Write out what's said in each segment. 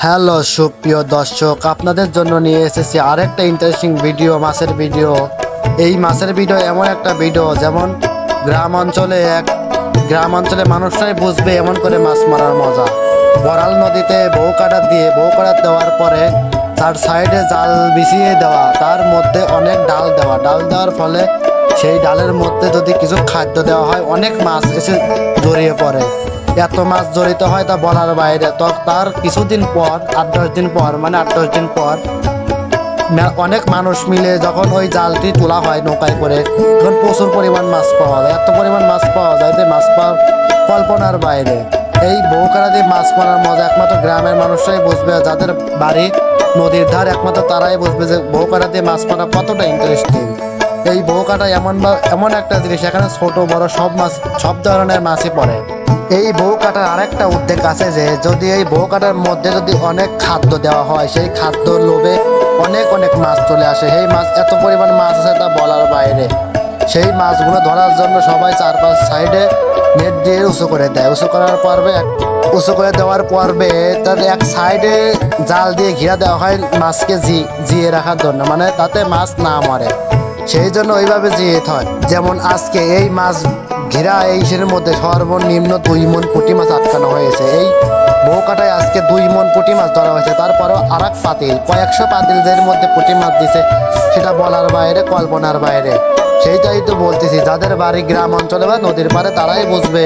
Hello সুপ্রিয় দর্শক, আপনাদের জন্য নিয়ে এসেছি আরেকটা ইন্টারেস্টিং ভিডিও, মাছের ভিডিও। এই মাছের ভিডিও এমন একটা ভিডিও যেমন গ্রাম অঞ্চলে মানুষরাই বুঝবে এমন করে মাছ মারার মজা। বড়াল নদীতে বউ কাটা দেওয়ার পরে তার সাইডে জাল বিছিয়ে দেওয়া, তার মধ্যে অনেক ডাল দেওয়ার ফলে সেই ডালের মধ্যে যদি কিছু খাদ্য দেওয়া হয় অনেক মাছ এসে জড়িয়ে পড়ে। এত মাছ জড়িত হয় তা বলার বাইরে। তো তার কিছুদিন পর 8-10 দিন পর অনেক মানুষ মিলে যখন ওই জালটি তোলা হয় নৌকায় করে, তখন প্রচুর পরিমাণ মাছ পাওয়া যায়। এত পরিমাণ মাছ পাওয়া যায় যে মাছ পাওয়ার কল্পনার বাইরে। এই বউকাটা দিয়ে মাছ মারার মজা একমাত্র গ্রামের মানুষরাই বুঝবে, যাদের বাড়ি নদীর ধার একমাত্র তারাই বুঝবে যে বউকাটা দিয়ে মাছ মারা কতটা ইন্টারেস্টিং। এই বউকাটা এমন একটা জিনিস, এখানে ছোট বড় সব ধরনের মাছই পড়ে। এই বউ কাটার আরেকটা উদ্যোগ আছে যে যদি এই বউ কাটার মধ্যে যদি অনেক খাদ্য দেওয়া হয়, সেই খাদ্য লোভে অনেক মাছ চলে আসে। সেই মাছ এত পরিমাণ মাছ আছে তা বলার বাইরে। সেই মাছগুলো ধরার জন্য সবাই 4-5 সাইডে নেট দিয়ে উঁচু করে দেয়। উঁচু করে দেওয়ার পর্বে তার এক সাইডে জাল দিয়ে ঘিরা দেওয়া হয় মাছকে জিয়ে রাখার জন্য, মানে তাতে মাছ না মরে, সেই জন্য ওইভাবে জিয়ে হয়। যেমন আজকে এই মাছ ঘেরা এইসের মধ্যে সর্বনিম্ন 2 মণ পুঁটি মাছ আটকানো হয়েছে। এই বউকাটায় আজকে 2 মণ পুঁটি মাছ ধরা হয়েছে। তারপরেও আরেক পাতিল, কয়েকশো পাতিল যের মধ্যে পুঁটি মাছ দিছে সেটা বলার বাইরে, কল্পনার বাইরে। সেইটাই তো বলতেছি, যাদের বাড়ি গ্রাম অঞ্চলে বা নদীর পাড়ে তারাই বুঝবে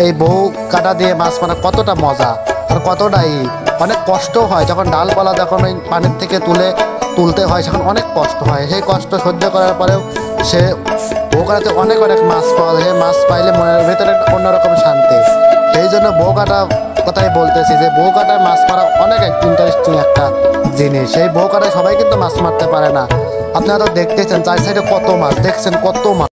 এই বউ কাটা দিয়ে মাছ মারা কতটা মজা আর কতটাই অনেক কষ্ট হয়। যখন ডালপালা যখন ওই পানির থেকে তুলতে হয় সেখন অনেক কষ্ট হয়। সেই কষ্ট সহ্য করার পরেও সে বউকাটাতে অনেক মাছ পাওয়া যায়। মাছ পাইলে মনের ভিতরে অন্যরকম শান্তি। সেই জন্য বউকাটা কথাই বলতেছি যে বউকাটায় মাছ মারা অনেক ইন্টারেস্টিং একটা জিনিস। সেই বউকাটায় সবাই কিন্তু মাছ মারতে পারে না। আপনারা তো দেখতেছেন 4 সাইডে কত মাছ, দেখছেন কত মাছ।